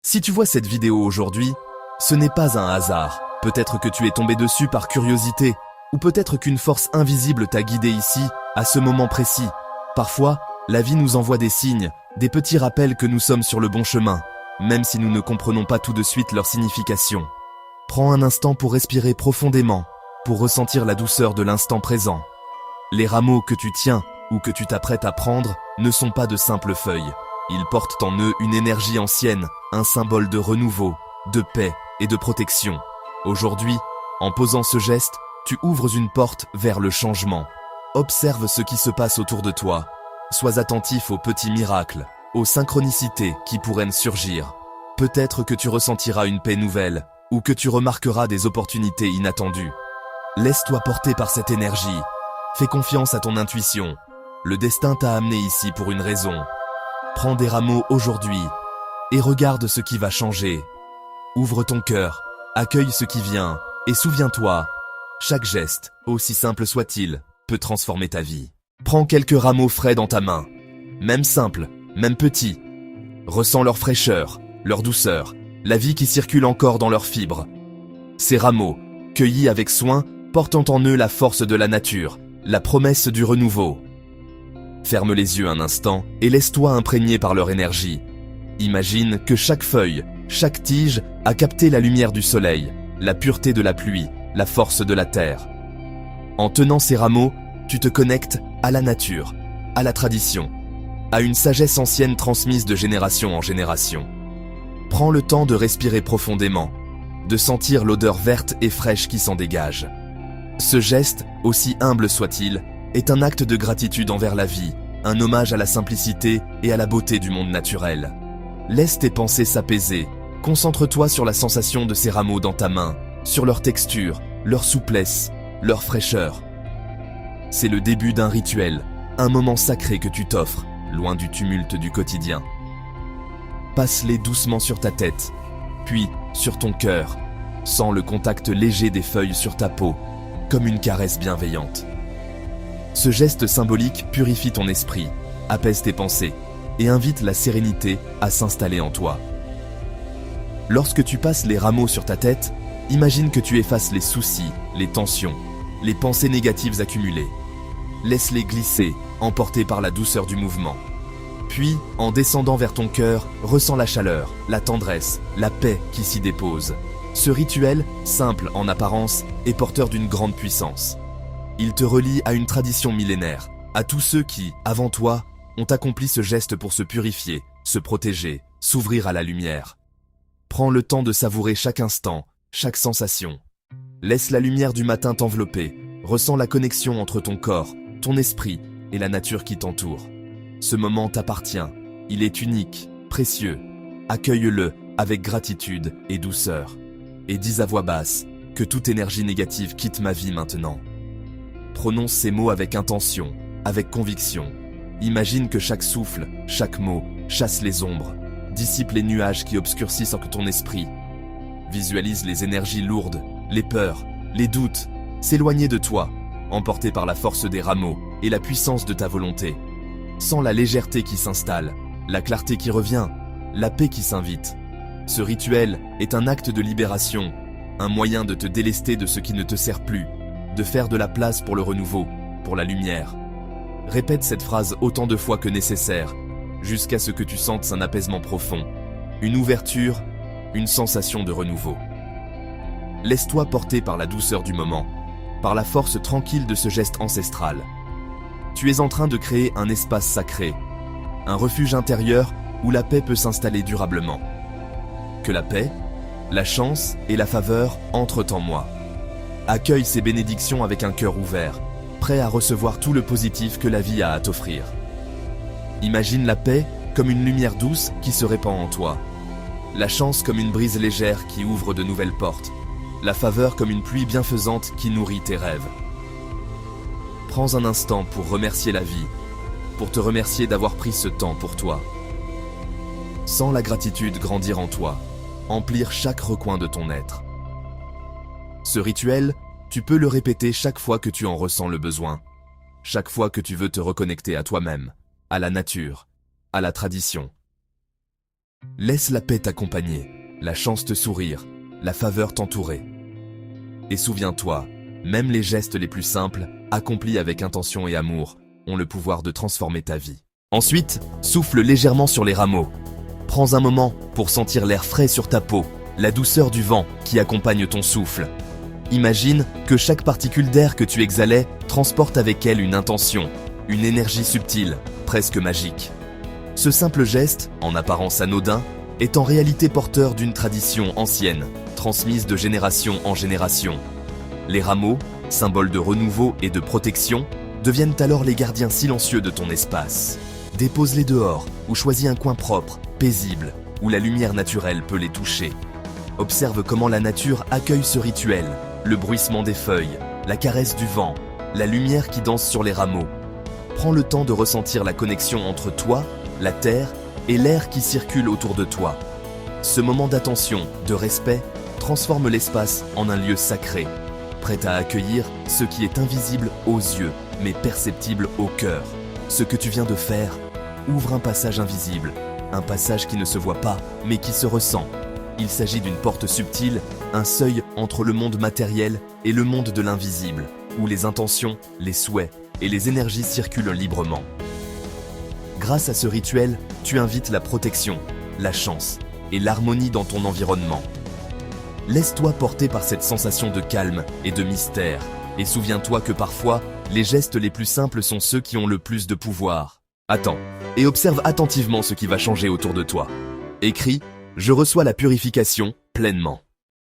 Si tu vois cette vidéo aujourd'hui, ce n'est pas un hasard. Peut-être que tu es tombé dessus par curiosité, ou peut-être qu'une force invisible t'a guidé ici, à ce moment précis. Parfois, la vie nous envoie des signes, des petits rappels que nous sommes sur le bon chemin, même si nous ne comprenons pas tout de suite leur signification. Prends un instant pour respirer profondément, pour ressentir la douceur de l'instant présent. Les rameaux que tu tiens ou que tu t'apprêtes à prendre ne sont pas de simples feuilles. Ils portent en eux une énergie ancienne, un symbole de renouveau, de paix et de protection. Aujourd'hui, en posant ce geste, tu ouvres une porte vers le changement. Observe ce qui se passe autour de toi. Sois attentif aux petits miracles, aux synchronicités qui pourraient surgir. Peut-être que tu ressentiras une paix nouvelle, ou que tu remarqueras des opportunités inattendues. Laisse-toi porter par cette énergie. Fais confiance à ton intuition. Le destin t'a amené ici pour une raison. Prends des rameaux aujourd'hui et regarde ce qui va changer. Ouvre ton cœur, accueille ce qui vient et souviens-toi, chaque geste, aussi simple soit-il, peut transformer ta vie. Prends quelques rameaux frais dans ta main, même simples, même petits. Ressens leur fraîcheur, leur douceur, la vie qui circule encore dans leurs fibres. Ces rameaux, cueillis avec soin, portent en eux la force de la nature, la promesse du renouveau. Ferme les yeux un instant et laisse-toi imprégner par leur énergie. Imagine que chaque feuille, chaque tige a capté la lumière du soleil, la pureté de la pluie, la force de la terre. En tenant ces rameaux, tu te connectes à la nature, à la tradition, à une sagesse ancienne transmise de génération en génération. Prends le temps de respirer profondément, de sentir l'odeur verte et fraîche qui s'en dégage. Ce geste, aussi humble soit-il, est un acte de gratitude envers la vie, un hommage à la simplicité et à la beauté du monde naturel. Laisse tes pensées s'apaiser, concentre-toi sur la sensation de ces rameaux dans ta main, sur leur texture, leur souplesse, leur fraîcheur. C'est le début d'un rituel, un moment sacré que tu t'offres, loin du tumulte du quotidien. Passe-les doucement sur ta tête, puis sur ton cœur. Sens le contact léger des feuilles sur ta peau, comme une caresse bienveillante. Ce geste symbolique purifie ton esprit, apaise tes pensées et invite la sérénité à s'installer en toi. Lorsque tu passes les rameaux sur ta tête, imagine que tu effaces les soucis, les tensions, les pensées négatives accumulées. Laisse-les glisser, emportés par la douceur du mouvement. Puis, en descendant vers ton cœur, ressens la chaleur, la tendresse, la paix qui s'y dépose. Ce rituel, simple en apparence, est porteur d'une grande puissance. Il te relie à une tradition millénaire, à tous ceux qui, avant toi, ont accompli ce geste pour se purifier, se protéger, s'ouvrir à la lumière. Prends le temps de savourer chaque instant, chaque sensation. Laisse la lumière du matin t'envelopper, ressens la connexion entre ton corps, ton esprit et la nature qui t'entoure. Ce moment t'appartient, il est unique, précieux. Accueille-le avec gratitude et douceur. Et dis à voix basse que toute énergie négative quitte ma vie maintenant. Prononce ces mots avec intention, avec conviction. Imagine que chaque souffle, chaque mot, chasse les ombres, dissipe les nuages qui obscurcissent ton esprit. Visualise les énergies lourdes, les peurs, les doutes, s'éloigner de toi, emportés par la force des rameaux et la puissance de ta volonté. Sens la légèreté qui s'installe, la clarté qui revient, la paix qui s'invite. Ce rituel est un acte de libération, un moyen de te délester de ce qui ne te sert plus, de faire de la place pour le renouveau, pour la lumière. Répète cette phrase autant de fois que nécessaire, jusqu'à ce que tu sentes un apaisement profond, une ouverture, une sensation de renouveau. Laisse-toi porter par la douceur du moment, par la force tranquille de ce geste ancestral. Tu es en train de créer un espace sacré, un refuge intérieur où la paix peut s'installer durablement. Que la paix, la chance et la faveur entrent en moi. Accueille ces bénédictions avec un cœur ouvert, prêt à recevoir tout le positif que la vie a à t'offrir. Imagine la paix comme une lumière douce qui se répand en toi, la chance comme une brise légère qui ouvre de nouvelles portes, la faveur comme une pluie bienfaisante qui nourrit tes rêves. Prends un instant pour remercier la vie, pour te remercier d'avoir pris ce temps pour toi. Sens la gratitude grandir en toi, emplir chaque recoin de ton être. Ce rituel, tu peux le répéter chaque fois que tu en ressens le besoin, chaque fois que tu veux te reconnecter à toi-même, à la nature, à la tradition. Laisse la paix t'accompagner, la chance te sourire, la faveur t'entourer. Et souviens-toi, même les gestes les plus simples, accomplis avec intention et amour, ont le pouvoir de transformer ta vie. Ensuite, souffle légèrement sur les rameaux. Prends un moment pour sentir l'air frais sur ta peau, la douceur du vent qui accompagne ton souffle. Imagine que chaque particule d'air que tu exhalais transporte avec elle une intention, une énergie subtile, presque magique. Ce simple geste, en apparence anodin, est en réalité porteur d'une tradition ancienne, transmise de génération en génération. Les rameaux, symboles de renouveau et de protection, deviennent alors les gardiens silencieux de ton espace. Dépose-les dehors ou choisis un coin propre, paisible, où la lumière naturelle peut les toucher. Observe comment la nature accueille ce rituel, le bruissement des feuilles, la caresse du vent, la lumière qui danse sur les rameaux. Prends le temps de ressentir la connexion entre toi, la terre et l'air qui circule autour de toi. Ce moment d'attention, de respect, transforme l'espace en un lieu sacré, prêt à accueillir ce qui est invisible aux yeux, mais perceptible au cœur. Ce que tu viens de faire ouvre un passage invisible, un passage qui ne se voit pas, mais qui se ressent. Il s'agit d'une porte subtile, un seuil entre le monde matériel et le monde de l'invisible, où les intentions, les souhaits et les énergies circulent librement. Grâce à ce rituel, tu invites la protection, la chance et l'harmonie dans ton environnement. Laisse-toi porter par cette sensation de calme et de mystère, et souviens-toi que parfois, les gestes les plus simples sont ceux qui ont le plus de pouvoir. Attends, et observe attentivement ce qui va changer autour de toi. Écris « Je reçois la purification pleinement ».